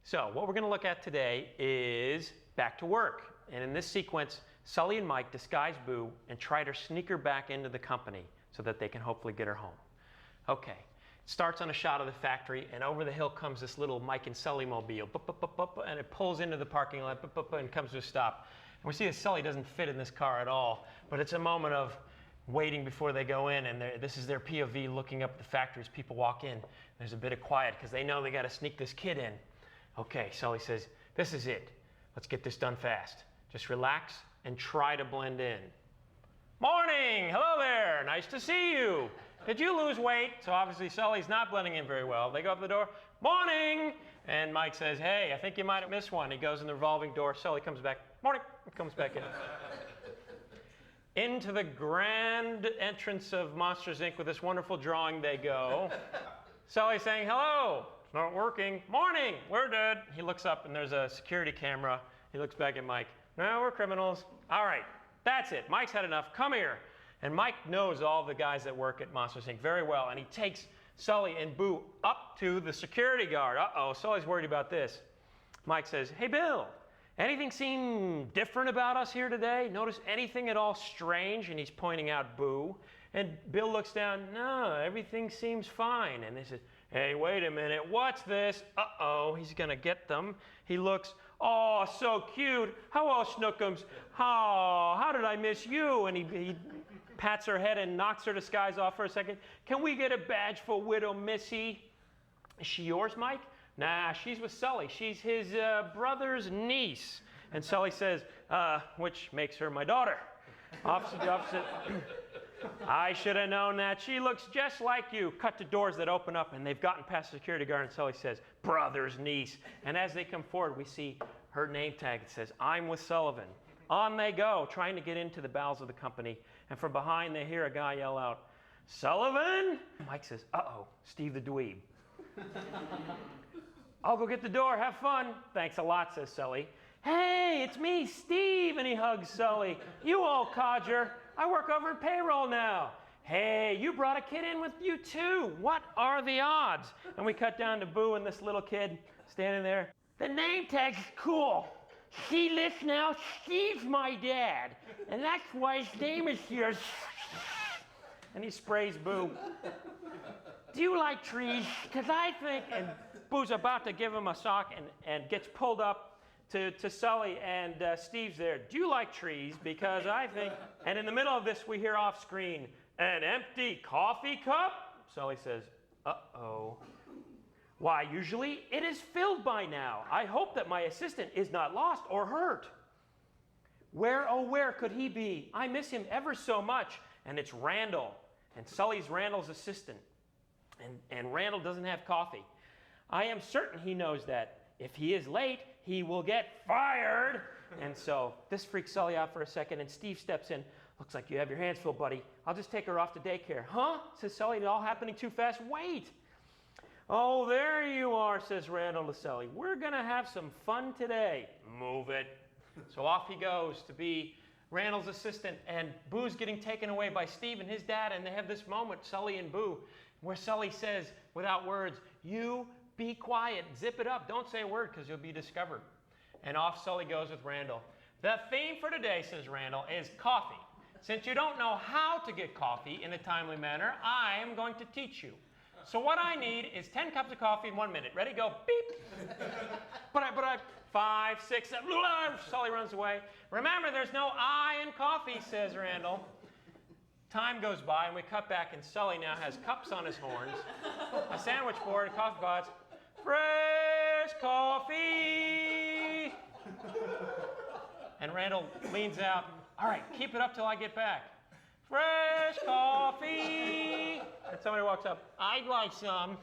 So what we're going to look at today is back to work. And in this sequence, Sully and Mike disguise Boo and try to sneak her back into the company so that they can hopefully get her home. Okay, it starts on a shot of the factory, and over the hill comes this little Mike and Sully mobile, and it pulls into the parking lot and comes to a stop. And we see that Sully doesn't fit in this car at all, but it's a moment of waiting before they go in, and this is their POV looking up the factory as people walk in. There's a bit of quiet because they know they got to sneak this kid in. Okay, Sully says, this is it. Let's get this done fast. Just relax and try to blend in. Morning! Hello there! Nice to see you! Did you lose weight? So obviously Sully's not blending in very well. They go up the door, morning! And Mike says, hey, I think you might have missed one. He goes in the revolving door. Sully comes back, morning! And comes back in. Into the grand entrance of Monsters, Inc. with this wonderful drawing they go. Sully's saying, hello! It's not working. Morning! We're dead. He looks up and there's a security camera. He looks back at Mike. No, we're criminals. All right, that's it. Mike's had enough. Come here. And Mike knows all the guys that work at Monsters, Inc. very well, and he takes Sully and Boo up to the security guard. Uh-oh, Sully's worried about this. Mike says, hey, Bill, anything seem different about us here today? Notice anything at all strange? And he's pointing out Boo. And Bill looks down, no, everything seems fine. And they say, hey, wait a minute, what's this? Uh-oh, he's gonna get them. He looks, oh, so cute. Hello, Snookums. Oh, how did I miss you? And he pats her head and knocks her disguise off for a second. Can we get a badge for Widow Missy? Is she yours, Mike? Nah, she's with Sully. She's his brother's niece. And Sully says, which makes her my daughter. Opposite. I should have known that. She looks just like you. Cut to doors that open up, and they've gotten past the security guard, and Sully says, brother's niece. And as they come forward, we see her name tag. It says, I'm with Sullivan. On they go, trying to get into the bowels of the company. And from behind, they hear a guy yell out, Sullivan? Mike says, uh-oh, Steve the dweeb. I'll go get the door. Have fun. Thanks a lot, says Sully. Hey, it's me, Steve. And he hugs Sully. You old codger. I work over at payroll now. Hey, you brought a kid in with you too. What are the odds? And we cut down to Boo and this little kid standing there. The name tag's cool. See this now? Steve's my dad. And that's why his name is here. And he sprays Boo. Do you like trees? Because I think, and Boo's about to give him a sock and gets pulled up to Sully, and Steve's there. Do you like trees? Because I think, and in the middle of this we hear off screen, an empty coffee cup? Sully says, uh-oh. Why, usually it is filled by now. I hope that my assistant is not lost or hurt. Where, oh where could he be? I miss him ever so much. And it's Randall, and Sully's Randall's assistant. And Randall doesn't have coffee. I am certain he knows that. If he is late, he will get fired. And so this freaks Sully out for a second, and Steve steps in. Looks like you have your hands full, buddy. I'll just take her off to daycare. Huh? Says Sully, it's all happening too fast. Wait. Oh, there you are, says Randall to Sully. We're going to have some fun today. Move it. So off he goes to be Randall's assistant, and Boo's getting taken away by Steve and his dad, and they have this moment, Sully and Boo, where Sully says, without words, you be quiet, zip it up, don't say a word because you'll be discovered. And off Sully goes with Randall. The theme for today, says Randall, is coffee. Since you don't know how to get coffee in a timely manner, I am going to teach you. So what I need is 10 cups of coffee in 1 minute. Ready? Go, beep. But I, 5, 6, 7, Sully runs away. Remember, there's no I in coffee, says Randall. Time goes by, and we cut back, and Sully now has cups on his horns, a sandwich board, coffee pots, fresh coffee. And Randall leans out, all right, keep it up till I get back. Fresh coffee. And somebody walks up, I'd like some.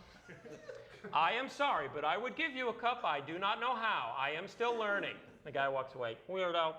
I am sorry, but I would give you a cup. I do not know how. I am still learning. The guy walks away. Weirdo.